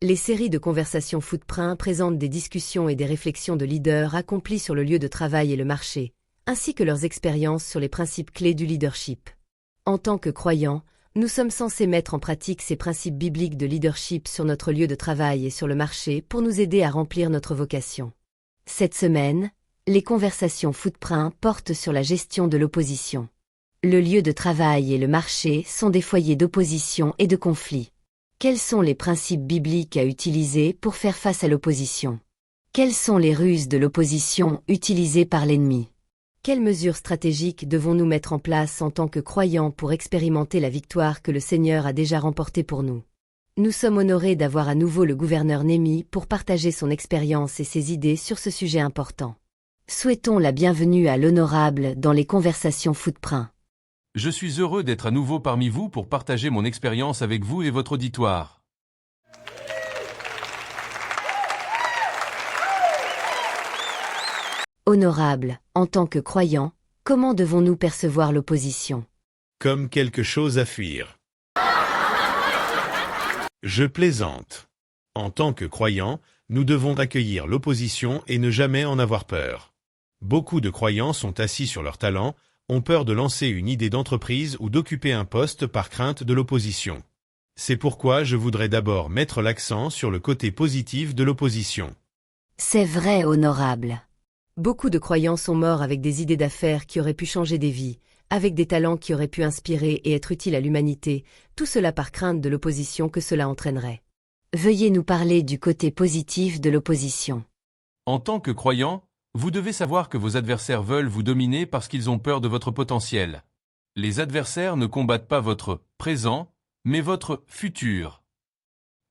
Les séries de conversations Footprint présentent des discussions et des réflexions de leaders accomplis sur le lieu de travail et le marché, ainsi que leurs expériences sur les principes clés du leadership. En tant que croyants, nous sommes censés mettre en pratique ces principes bibliques de leadership sur notre lieu de travail et sur le marché pour nous aider à remplir notre vocation. Cette semaine, les conversations Footprint portent sur la gestion de l'opposition. Le lieu de travail et le marché sont des foyers d'opposition et de conflit. Quels sont les principes bibliques à utiliser pour faire face à l'opposition? Quelles sont les ruses de l'opposition utilisées par l'ennemi? Quelles mesures stratégiques devons-nous mettre en place en tant que croyants pour expérimenter la victoire que le Seigneur a déjà remportée pour nous? Nous sommes honorés d'avoir à nouveau le gouverneur Némi pour partager son expérience et ses idées sur ce sujet important. Souhaitons la bienvenue à l'honorable dans les conversations Footprint. Je suis heureux d'être à nouveau parmi vous pour partager mon expérience avec vous et votre auditoire. Honorable, en tant que croyants, comment devons-nous percevoir l'opposition? Comme quelque chose à fuir. Je plaisante. En tant que croyants, nous devons accueillir l'opposition et ne jamais en avoir peur. Beaucoup de croyants sont assis sur leur talent, ont peur de lancer une idée d'entreprise ou d'occuper un poste par crainte de l'opposition. C'est pourquoi je voudrais d'abord mettre l'accent sur le côté positif de l'opposition. C'est vrai, honorable. Beaucoup de croyants sont morts avec des idées d'affaires qui auraient pu changer des vies, avec des talents qui auraient pu inspirer et être utiles à l'humanité, tout cela par crainte de l'opposition que cela entraînerait. Veuillez nous parler du côté positif de l'opposition. En tant que croyant, vous devez savoir que vos adversaires veulent vous dominer parce qu'ils ont peur de votre potentiel. Les adversaires ne combattent pas votre présent, mais votre futur.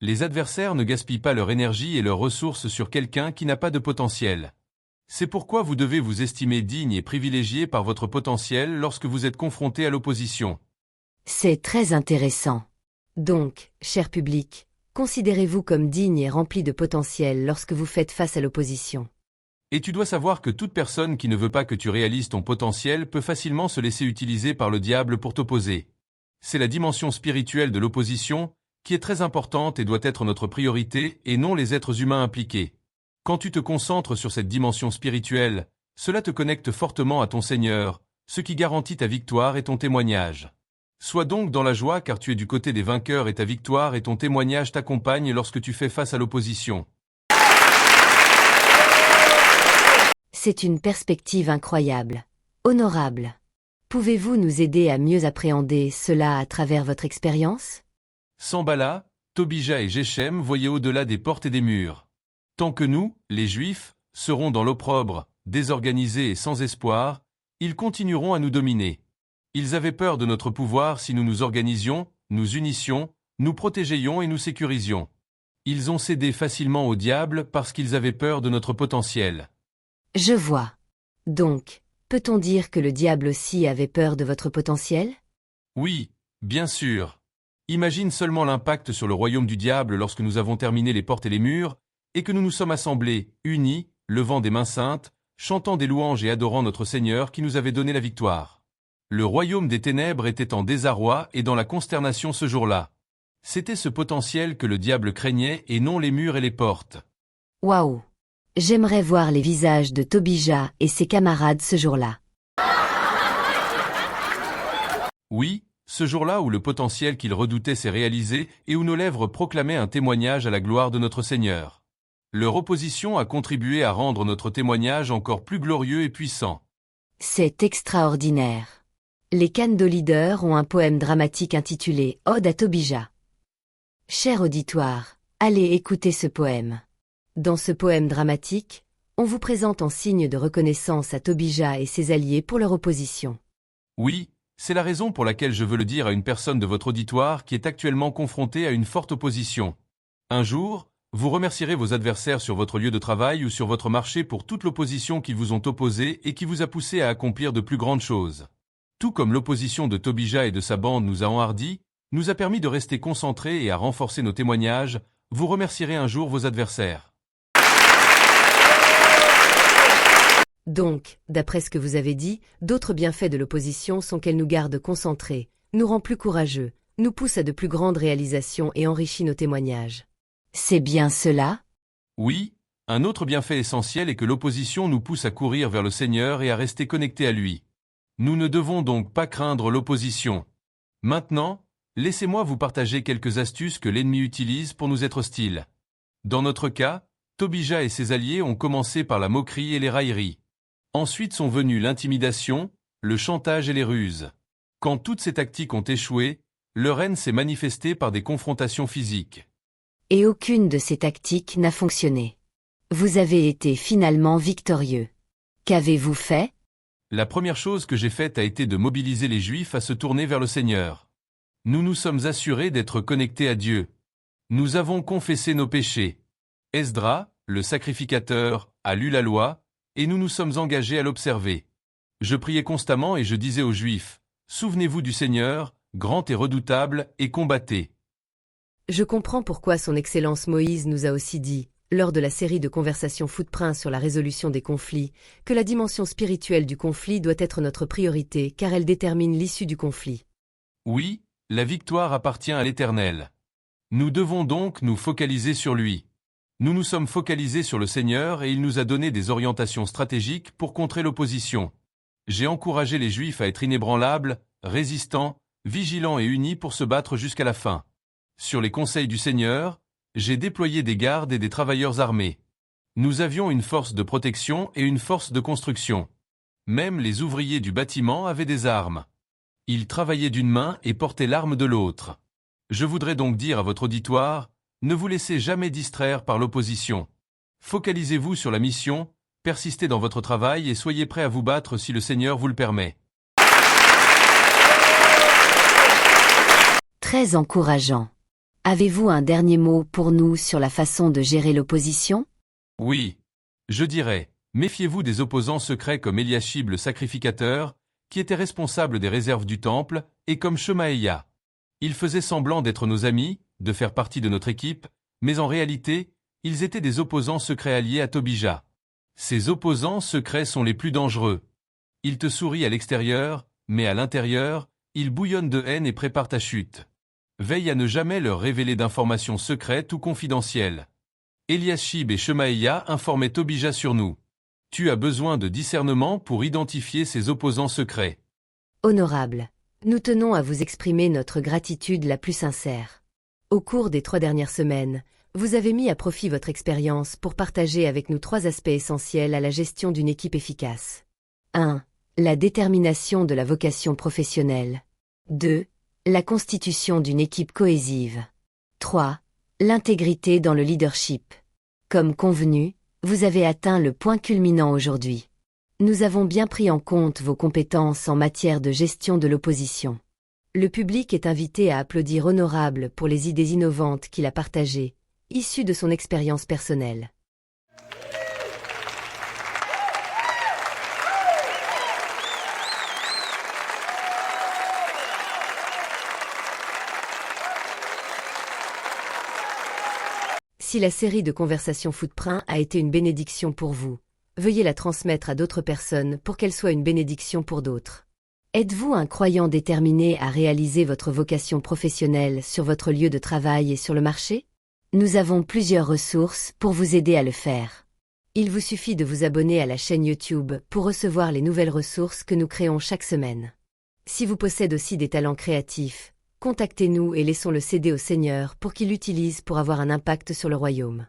Les adversaires ne gaspillent pas leur énergie et leurs ressources sur quelqu'un qui n'a pas de potentiel. C'est pourquoi vous devez vous estimer digne et privilégié par votre potentiel lorsque vous êtes confronté à l'opposition. C'est très intéressant. Donc, cher public, considérez-vous comme digne et rempli de potentiel lorsque vous faites face à l'opposition. Et tu dois savoir que toute personne qui ne veut pas que tu réalises ton potentiel peut facilement se laisser utiliser par le diable pour t'opposer. C'est la dimension spirituelle de l'opposition qui est très importante et doit être notre priorité et non les êtres humains impliqués. Quand tu te concentres sur cette dimension spirituelle, cela te connecte fortement à ton Seigneur, ce qui garantit ta victoire et ton témoignage. Sois donc dans la joie car tu es du côté des vainqueurs et ta victoire et ton témoignage t'accompagnent lorsque tu fais face à l'opposition. C'est une perspective incroyable. Honorable. Pouvez-vous nous aider à mieux appréhender cela à travers votre expérience? Sambala, Tobija et Geshem voyaient au-delà des portes et des murs. Tant que nous, les Juifs, serons dans l'opprobre, désorganisés et sans espoir, ils continueront à nous dominer. Ils avaient peur de notre pouvoir si nous nous organisions, nous unissions, nous protégions et nous sécurisions. Ils ont cédé facilement au diable parce qu'ils avaient peur de notre potentiel. Je vois. Donc, peut-on dire que le diable aussi avait peur de votre potentiel? Oui, bien sûr. Imagine seulement l'impact sur le royaume du diable lorsque nous avons terminé les portes et les murs, et que nous nous sommes assemblés, unis, levant des mains saintes, chantant des louanges et adorant notre Seigneur qui nous avait donné la victoire. Le royaume des ténèbres était en désarroi et dans la consternation ce jour-là. C'était ce potentiel que le diable craignait et non les murs et les portes. Waouh! J'aimerais voir les visages de Tobija et ses camarades ce jour-là. Oui, ce jour-là où le potentiel qu'ils redoutaient s'est réalisé et où nos lèvres proclamaient un témoignage à la gloire de notre Seigneur. Leur opposition a contribué à rendre notre témoignage encore plus glorieux et puissant. C'est extraordinaire. Les Kando Leaders ont un poème dramatique intitulé « Ode à Tobija ». Cher auditoire, allez écouter ce poème. Dans ce poème dramatique, on vous présente en signe de reconnaissance à Tobija et ses alliés pour leur opposition. Oui, c'est la raison pour laquelle je veux le dire à une personne de votre auditoire qui est actuellement confrontée à une forte opposition. Un jour, vous remercierez vos adversaires sur votre lieu de travail ou sur votre marché pour toute l'opposition qu'ils vous ont opposée et qui vous a poussé à accomplir de plus grandes choses. Tout comme l'opposition de Tobija et de sa bande nous a enhardis, nous a permis de rester concentrés et à renforcer nos témoignages, vous remercierez un jour vos adversaires. Donc, d'après ce que vous avez dit, d'autres bienfaits de l'opposition sont qu'elle nous garde concentrés, nous rend plus courageux, nous pousse à de plus grandes réalisations et enrichit nos témoignages. C'est bien cela? Oui, un autre bienfait essentiel est que l'opposition nous pousse à courir vers le Seigneur et à rester connectés à lui. Nous ne devons donc pas craindre l'opposition. Maintenant, laissez-moi vous partager quelques astuces que l'ennemi utilise pour nous être hostile. Dans notre cas, Tobija et ses alliés ont commencé par la moquerie et les railleries. Ensuite sont venues l'intimidation, le chantage et les ruses. Quand toutes ces tactiques ont échoué, leur haine s'est manifestée par des confrontations physiques. Et aucune de ces tactiques n'a fonctionné. Vous avez été finalement victorieux. Qu'avez-vous fait? La première chose que j'ai faite a été de mobiliser les Juifs à se tourner vers le Seigneur. Nous nous sommes assurés d'être connectés à Dieu. Nous avons confessé nos péchés. Esdra, le sacrificateur, a lu la loi, et nous nous sommes engagés à l'observer. Je priais constamment et je disais aux Juifs, « Souvenez-vous du Seigneur, grand et redoutable, et combattez. » Je comprends pourquoi son Excellence Moïse nous a aussi dit, lors de la série de conversations Footprint sur la résolution des conflits, que la dimension spirituelle du conflit doit être notre priorité car elle détermine l'issue du conflit. Oui, la victoire appartient à l'Éternel. Nous devons donc nous focaliser sur lui. Nous nous sommes focalisés sur le Seigneur et il nous a donné des orientations stratégiques pour contrer l'opposition. J'ai encouragé les Juifs à être inébranlables, résistants, vigilants et unis pour se battre jusqu'à la fin. Sur les conseils du Seigneur, j'ai déployé des gardes et des travailleurs armés. Nous avions une force de protection et une force de construction. Même les ouvriers du bâtiment avaient des armes. Ils travaillaient d'une main et portaient l'arme de l'autre. Je voudrais donc dire à votre auditoire, ne vous laissez jamais distraire par l'opposition. Focalisez-vous sur la mission, persistez dans votre travail et soyez prêts à vous battre si le Seigneur vous le permet. Très encourageant. Avez-vous un dernier mot pour nous sur la façon de gérer l'opposition? Oui. Je dirais, méfiez-vous des opposants secrets comme Eliashib le sacrificateur, qui était responsable des réserves du temple, et comme Shemaïa. Ils faisaient semblant d'être nos amis, de faire partie de notre équipe, mais en réalité, ils étaient des opposants secrets alliés à Tobija. Ces opposants secrets sont les plus dangereux. Ils te sourient à l'extérieur, mais à l'intérieur, ils bouillonnent de haine et préparent ta chute. Veille à ne jamais leur révéler d'informations secrètes ou confidentielles. Eliashib et Shemaïa informaient Tobija sur nous. Tu as besoin de discernement pour identifier ces opposants secrets. Honorable, nous tenons à vous exprimer notre gratitude la plus sincère. Au cours des 3 dernières semaines, vous avez mis à profit votre expérience pour partager avec nous 3 aspects essentiels à la gestion d'une équipe efficace. 1. La détermination de la vocation professionnelle. 2. La constitution d'une équipe cohésive. 3. L'intégrité dans le leadership. Comme convenu, vous avez atteint le point culminant aujourd'hui. Nous avons bien pris en compte vos compétences en matière de gestion de l'opposition. Le public est invité à applaudir Honorable pour les idées innovantes qu'il a partagées, issues de son expérience personnelle. Si la série de conversations Footprint a été une bénédiction pour vous, veuillez la transmettre à d'autres personnes pour qu'elle soit une bénédiction pour d'autres. Êtes-vous un croyant déterminé à réaliser votre vocation professionnelle sur votre lieu de travail et sur le marché? Nous avons plusieurs ressources pour vous aider à le faire. Il vous suffit de vous abonner à la chaîne YouTube pour recevoir les nouvelles ressources que nous créons chaque semaine. Si vous possédez aussi des talents créatifs, contactez-nous et laissons-le céder au Seigneur pour qu'il l'utilise pour avoir un impact sur le royaume.